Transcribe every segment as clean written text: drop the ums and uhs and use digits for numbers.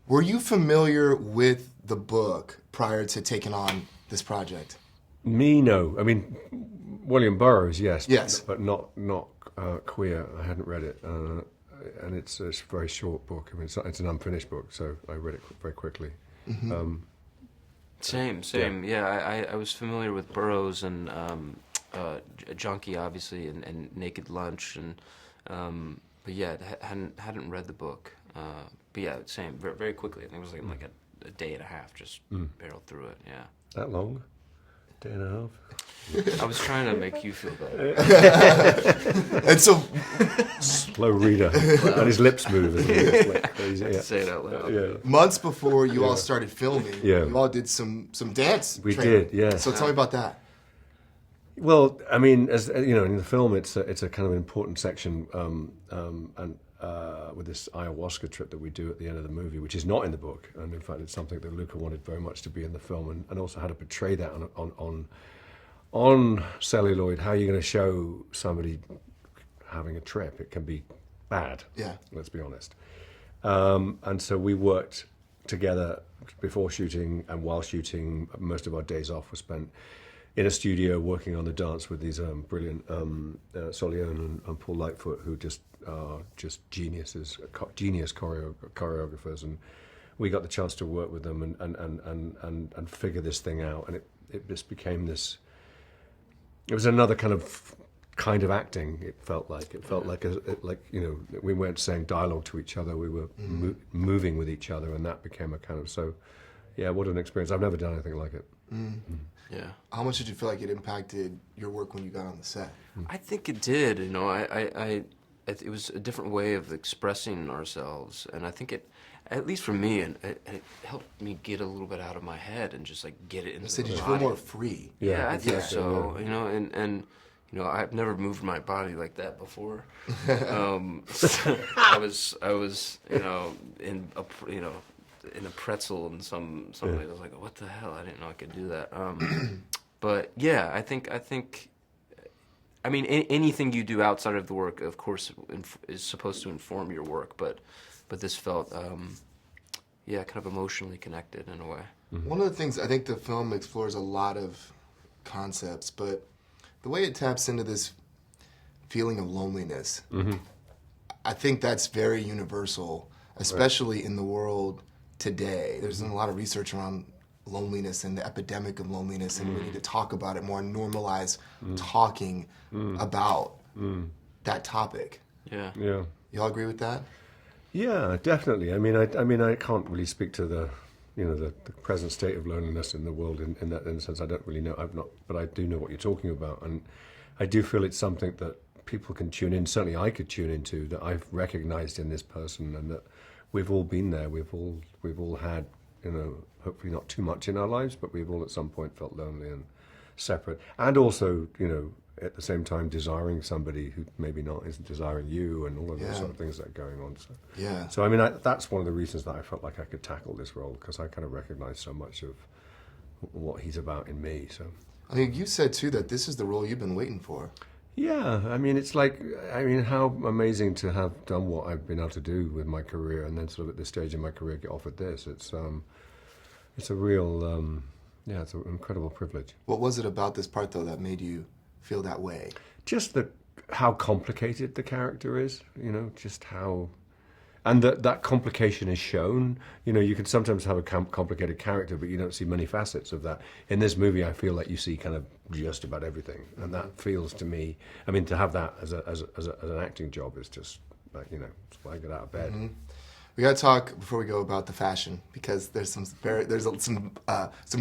Were you familiar with the book prior to taking on this project? Me, no. I mean, William Burroughs, yes. Yes. But not Queer. I hadn't read it. And it's a very short book. I mean, it's an unfinished book, so I read it very quickly. Mm-hmm. Same. Yeah, I was familiar with Burroughs and Junkie, obviously, and Naked Lunch, and but yeah, hadn't read the book. But yeah, same. Very, very quickly. I think it was like a day and a half. Just barreled through it. Yeah. That long? Day and a half? I was trying to make you feel better. And so, Slow reader, and his lips move. Yeah. Say it out loud. Yeah. months before you all started filming, you all did some dance We training. did, yeah. So tell me about that. Well, I mean, as you know, in the film, it's a kind of an important section, and with this ayahuasca trip that we do at the end of the movie, which is not in the book, and in fact, it's something that Luca wanted very much to be in the film, and also how to portray that on celluloid. How are you going to show somebody having a trip? It can be bad. Yeah. Let's be honest. And so we worked together before shooting and while shooting. Most of our days off were spent in a studio working on the dance with these brilliant Solion and Paul Lightfoot, who just are just geniuses, genius choreographers, and we got the chance to work with them and figure this thing out, and it just became this. It was another kind of acting. It felt like you know, we weren't saying dialogue to each other. We were moving with each other, and that became a kind of yeah. What an experience! I've never done anything like it. Yeah. How much did you feel like it impacted your work when you got on the set? I think it did. You know, it was a different way of expressing ourselves, and I think it, at least for me, it helped me get a little bit out of my head and just like get it into So the did you body. feel more free? Yeah, I think exactly, so. yeah. You know, and you know, I've never moved my body like that before. I was you know in a pretzel and some way. I was like, what the hell? I didn't know I could do that. But yeah, I think. I mean, anything you do outside of the work, of course, is supposed to inform your work. But this felt, kind of emotionally connected in a way. Mm-hmm. One of the things, I think the film explores a lot of concepts, but the way it taps into this feeling of loneliness, I think that's very universal, especially in the world today. There's been a lot of research around loneliness and the epidemic of loneliness, and we need to talk about it more and normalize talking about that topic. Yeah. Yeah. You all agree with that? Yeah, definitely. I mean, I can't really speak to the present state of loneliness in the world in that sense. I don't really know. But I do know what you're talking about, and I do feel it's something that people can tune in. Certainly, I could tune into, that I've recognized in this person, and that we've all been there. We've all had, you know, hopefully not too much in our lives, but we've all at some point felt lonely and separate, and also, you know, at the same time desiring somebody who maybe isn't desiring you, and all of those sort of things that are going on. So I mean, that's one of the reasons that I felt like I could tackle this role, because I kind of recognize so much of what he's about in me. So I think you said too that this is the role you've been waiting for. yeah, I mean, it's like, I mean, how amazing to have done what I've been able to do with my career, and then sort of at this stage in my career get offered this. It's a real, it's an incredible privilege. What was it about this part, though, that made you feel that way? Just how complicated the character is, you know, just how, and that complication is shown. You know, you can sometimes have a complicated character, but you don't see many facets of that. In this movie, I feel like you see kind of just about everything, and that feels to me, I mean, to have that as an acting job is just, like, you know, it's why I get out of bed. Mm-hmm. We got to talk before we go about the fashion, because there's some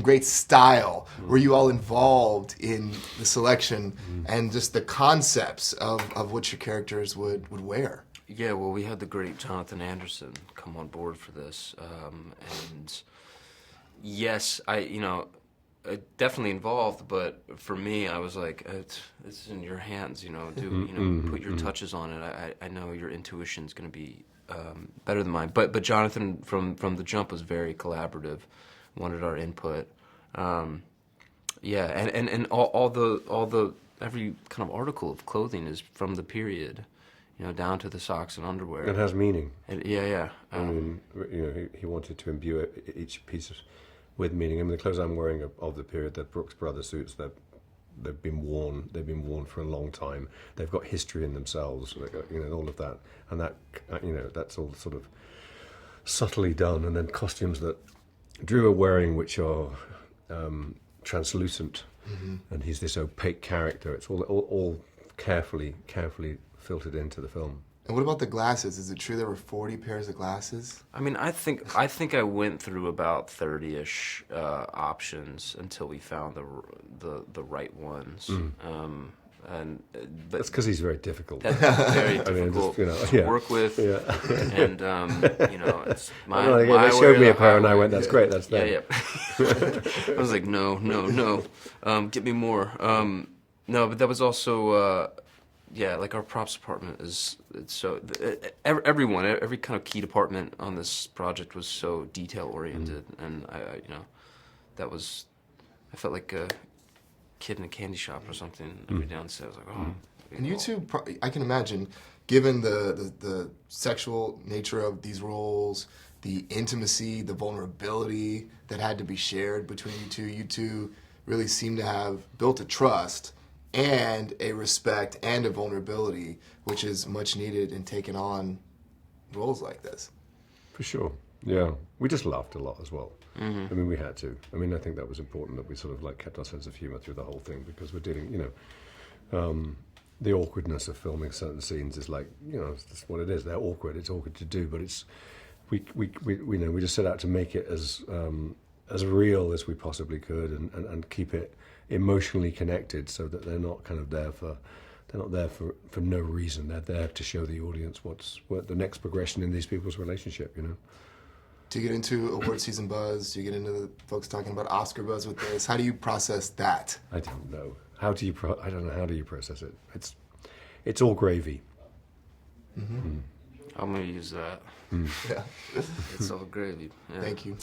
great style. Were you all involved in the selection and just the concepts of what your characters would wear? Yeah, well, we had the great Jonathan Anderson come on board for this, and yes, I definitely involved, but for me, I was like, it's in your hands, you know, put your touches on it. I know your intuition's going to be better than mine, but Jonathan from the jump was very collaborative, wanted our input, and all the every kind of article of clothing is from the period, down to the socks and underwear. It has meaning. Yeah. I mean, he wanted to imbue each piece with meaning. I mean, the clothes I'm wearing of the period, they're Brooks Brothers suits. They've been worn. They've been worn for a long time. They've got history in themselves. All of that, and that that's all sort of subtly done. And then costumes that Drew are wearing, which are translucent, and he's this opaque character. It's all carefully filtered into the film. And what about the glasses? Is it true there were 40 pairs of glasses? I mean, I think I went through about 30-ish options until we found the right ones. But That's because he's very difficult. That's very difficult to work with. Yeah. And it's my. They showed me a pair, and I went, "That's great. That's them." Yeah. I was like, no. Get me more. No, but that was also. Like our props department every kind of key department on this project was so detail oriented, and I felt like a kid in a candy shop or something every day on set. I was like, oh. And you two, I can imagine, given the sexual nature of these roles, the intimacy, the vulnerability that had to be shared between you two really seem to have built a trust and a respect and a vulnerability, which is much needed in taking on roles like this. For sure, yeah. We just laughed a lot as well. I mean, we had to. I mean, I think that was important that we sort of like kept our sense of humor through the whole thing, because we're dealing, the awkwardness of filming certain scenes is like, it's just what it is. They're awkward. It's awkward to do, but it's we just set out to make it as real as we possibly could and keep it emotionally connected, so that they're not kind of there for no reason. They're there to show the audience what the next progression in these people's relationship. Do you get into award season buzz? Do you get into the folks talking about Oscar buzz with this? How do you process that? I don't know. I don't know. How do you process it? It's all gravy. I'm gonna use that. Yeah. It's all gravy. Yeah. Thank you.